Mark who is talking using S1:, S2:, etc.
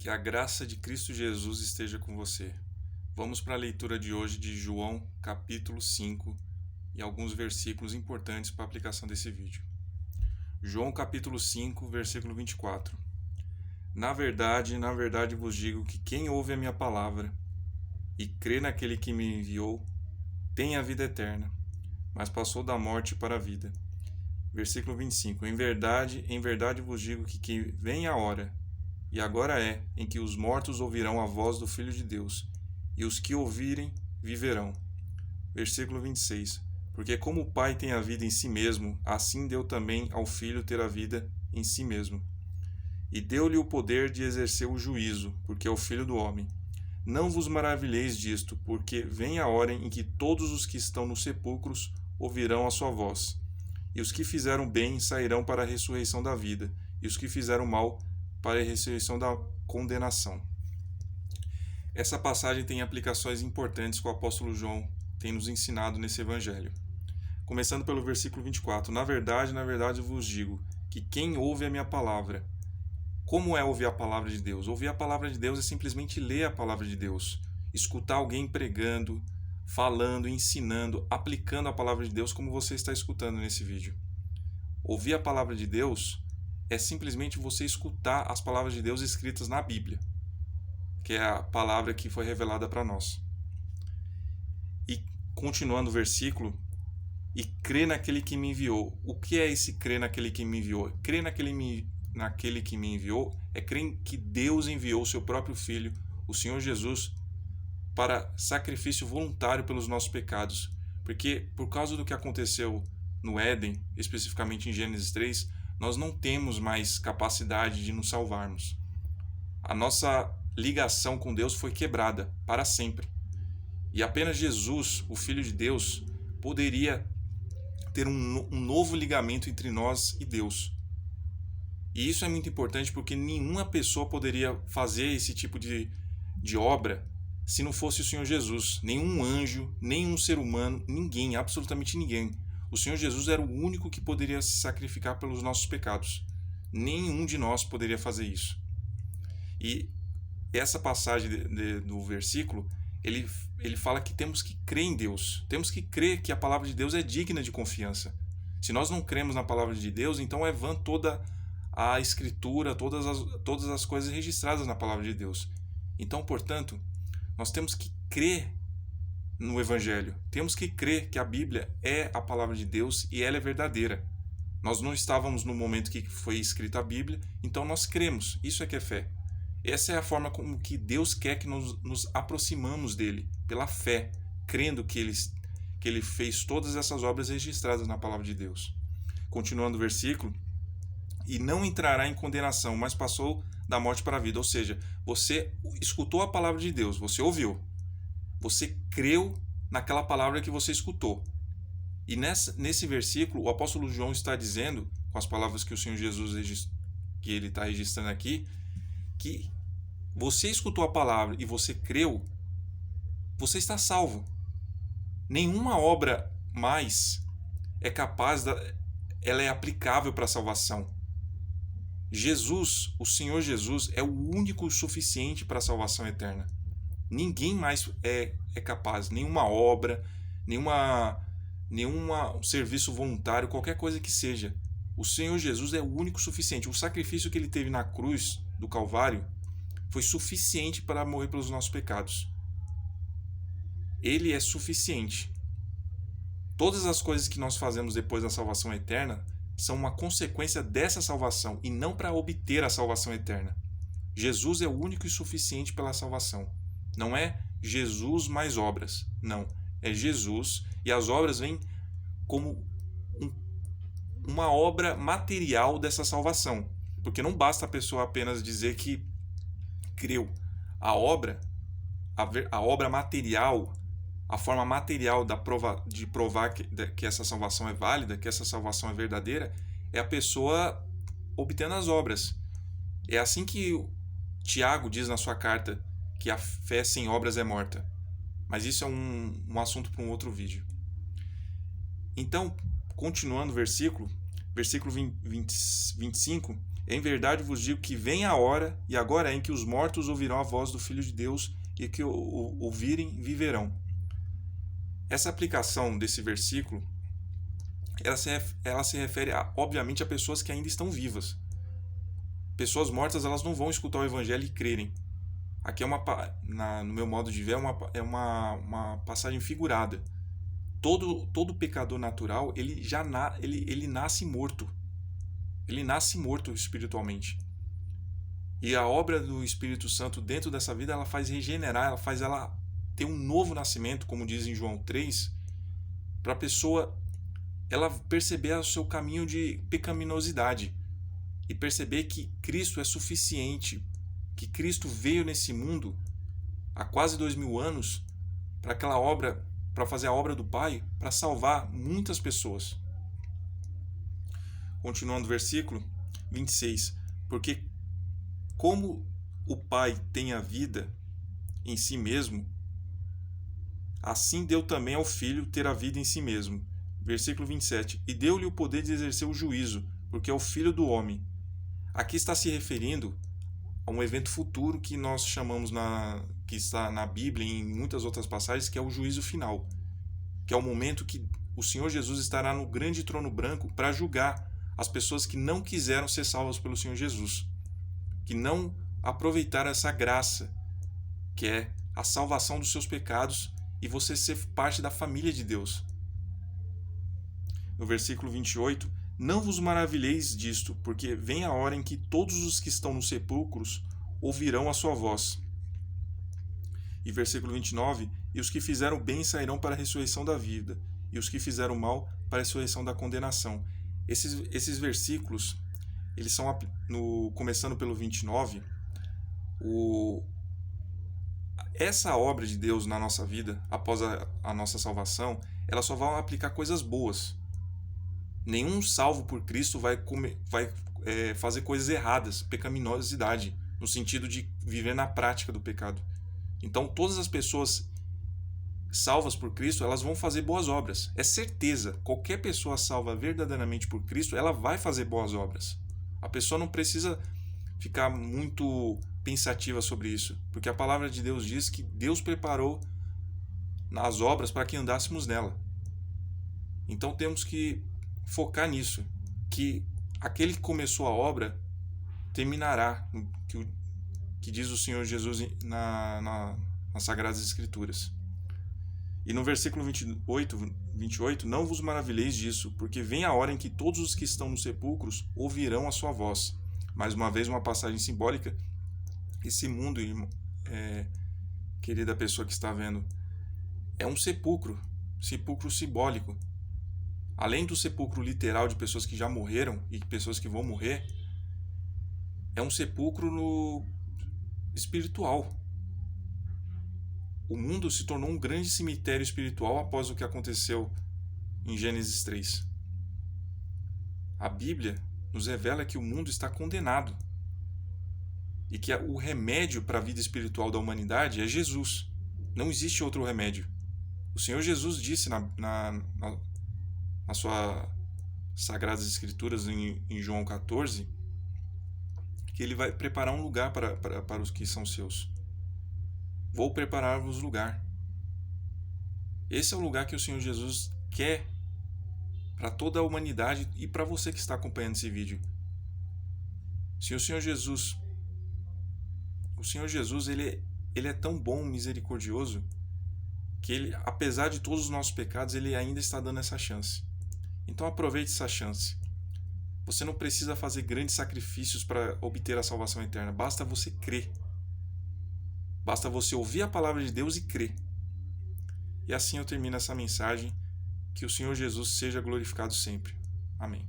S1: Que a graça de Cristo Jesus esteja com você. Vamos para a leitura de hoje de João, capítulo 5, e alguns versículos importantes para a aplicação desse vídeo. João, capítulo 5, versículo 24. Na verdade vos digo que quem ouve a minha palavra e crê naquele que me enviou, tem a vida eterna, mas passou da morte para a vida. Versículo 25. Em verdade vos digo que vem a hora, e agora é, em que os mortos ouvirão a voz do Filho de Deus, e os que ouvirem viverão. Versículo 26. Porque como o Pai tem a vida em si mesmo, assim deu também ao Filho ter a vida em si mesmo. E deu-lhe o poder de exercer o juízo, porque é o Filho do homem. Não vos maravilheis disto, porque vem a hora em que todos os que estão nos sepulcros ouvirão a sua voz. E os que fizeram bem sairão para a ressurreição da vida, e os que fizeram mal para a ressurreição da condenação. Essa passagem tem aplicações importantes que o apóstolo João tem nos ensinado nesse evangelho. Começando pelo versículo 24. Na verdade vos digo, que quem ouve a minha palavra... Como é ouvir a palavra de Deus? Ouvir a palavra de Deus é simplesmente ler a palavra de Deus. Escutar alguém pregando, falando, ensinando, aplicando a palavra de Deus como você está escutando nesse vídeo. Ouvir a palavra de Deus é simplesmente você escutar as palavras de Deus escritas na Bíblia, que é a palavra que foi revelada para nós. E continuando o versículo, e crer naquele que me enviou. O que é esse crer naquele que me enviou? Crer naquele que me enviou é crer que Deus enviou o seu próprio Filho, o Senhor Jesus, para sacrifício voluntário pelos nossos pecados. Porque por causa do que aconteceu no Éden, especificamente em Gênesis 3, nós não temos mais capacidade de nos salvarmos. A nossa ligação com Deus foi quebrada para sempre. E apenas Jesus, o Filho de Deus, poderia ter um novo ligamento entre nós e Deus. E isso é muito importante porque nenhuma pessoa poderia fazer esse tipo de obra se não fosse o Senhor Jesus. Nenhum anjo, nenhum ser humano, ninguém, absolutamente ninguém. O Senhor Jesus era o único que poderia se sacrificar pelos nossos pecados. Nenhum de nós poderia fazer isso. E essa passagem do versículo, ele fala que temos que crer em Deus. Temos que crer que a palavra de Deus é digna de confiança. Se nós não cremos na palavra de Deus, então é vã toda a escritura, todas as coisas registradas na palavra de Deus. Então, portanto, nós temos que crer no Evangelho. Temos que crer que a Bíblia é a palavra de Deus e ela é verdadeira. Nós não estávamos no momento que foi escrita a Bíblia, então nós cremos. Isso é que é fé. Essa é a forma como que Deus quer que nos aproximamos dele, pela fé, crendo que ele fez todas essas obras registradas na palavra de Deus. Continuando o versículo, e não entrará em condenação, mas passou da morte para a vida. Ou seja, você escutou a palavra de Deus, você ouviu, você creu naquela palavra que você escutou. E nesse versículo, o apóstolo João está dizendo, com as palavras que o Senhor Jesus que ele está registrando aqui, que você escutou a palavra e você creu, você está salvo. Nenhuma obra mais é capaz, ela é aplicável para a salvação. Jesus, o Senhor Jesus, é o único suficiente para a salvação eterna. Ninguém mais é capaz, nenhuma obra, nenhum serviço voluntário, qualquer coisa que seja. O Senhor Jesus é o único suficiente. O sacrifício que ele teve na cruz do Calvário foi suficiente para morrer pelos nossos pecados. Ele é suficiente. Todas as coisas que nós fazemos depois da salvação eterna são uma consequência dessa salvação e não para obter a salvação eterna. Jesus é o único e suficiente pela salvação. Não é Jesus mais obras. Não. É Jesus e as obras vêm como uma obra material dessa salvação. Porque não basta a pessoa apenas dizer que creu. A obra material, a forma material de provar que essa salvação é válida, que essa salvação é verdadeira, é a pessoa obtendo as obras. É assim que Tiago diz na sua carta que a fé sem obras é morta. Mas isso é um assunto para um outro vídeo. Então, continuando o versículo 25, Em verdade vos digo que vem a hora, e agora é, em que os mortos ouvirão a voz do Filho de Deus, e que o ouvirem viverão. Essa aplicação desse versículo, ela se refere, obviamente, a pessoas que ainda estão vivas. Pessoas mortas, elas não vão escutar o evangelho e crerem. Aqui no meu modo de ver, é uma passagem figurada. Todo pecador natural, ele nasce morto. Ele nasce morto espiritualmente. E a obra do Espírito Santo dentro dessa vida, ela faz regenerar, ela faz ela ter um novo nascimento, como diz em João 3, para a pessoa ela perceber o seu caminho de pecaminosidade e perceber que Cristo é suficiente, que Cristo veio nesse mundo há quase 2000 anos para aquela obra, para fazer a obra do Pai, para salvar muitas pessoas. Continuando o versículo 26, porque como o Pai tem a vida em si mesmo, assim deu também ao Filho ter a vida em si mesmo. Versículo 27, e deu-lhe o poder de exercer o juízo, porque é o Filho do homem. Aqui está se referindo a um evento futuro que nós chamamos, que está na Bíblia e em muitas outras passagens, que é o juízo final, que é o momento que o Senhor Jesus estará no grande trono branco para julgar as pessoas que não quiseram ser salvas pelo Senhor Jesus, que não aproveitaram essa graça, que é a salvação dos seus pecados e você ser parte da família de Deus. No versículo 28, não vos maravilheis disto, porque vem a hora em que todos os que estão nos sepulcros ouvirão a sua voz. E versículo 29, e os que fizeram bem sairão para a ressurreição da vida, e os que fizeram mal para a ressurreição da condenação. Esses versículos, eles são, começando pelo 29, essa obra de Deus na nossa vida, após a nossa salvação, ela só vai aplicar coisas boas. Nenhum salvo por Cristo vai fazer coisas erradas, pecaminosidade, no sentido de viver na prática do pecado. Então, todas as pessoas salvas por Cristo, elas vão fazer boas obras. É certeza, qualquer pessoa salva verdadeiramente por Cristo, ela vai fazer boas obras. A pessoa não precisa ficar muito pensativa sobre isso, porque a palavra de Deus diz que Deus preparou as obras para que andássemos nela. Então temos que focar nisso, que aquele que começou a obra terminará, que diz o Senhor Jesus nas Sagradas Escrituras. E no versículo 28, não vos maravilheis disso, porque vem a hora em que todos os que estão nos sepulcros ouvirão a sua voz. Mais uma vez, uma passagem simbólica. Esse mundo, querida pessoa que está vendo, é um sepulcro simbólico. Além do sepulcro literal de pessoas que já morreram e pessoas que vão morrer, é um sepulcro espiritual. O mundo se tornou um grande cemitério espiritual após o que aconteceu em Gênesis 3. A Bíblia nos revela que o mundo está condenado e que o remédio para a vida espiritual da humanidade é Jesus. Não existe outro remédio. O Senhor Jesus disse nas suas Sagradas Escrituras, em João 14, que ele vai preparar um lugar para os que são seus. Vou preparar-vos lugar. Esse é o lugar que o Senhor Jesus quer para toda a humanidade e para você que está acompanhando esse vídeo. Se o Senhor Jesus, ele é tão bom, misericordioso, que ele, apesar de todos os nossos pecados, ele ainda está dando essa chance. Então aproveite essa chance. Você não precisa fazer grandes sacrifícios para obter a salvação eterna. Basta você crer. Basta você ouvir a palavra de Deus e crer. E assim eu termino essa mensagem. Que o Senhor Jesus seja glorificado sempre. Amém.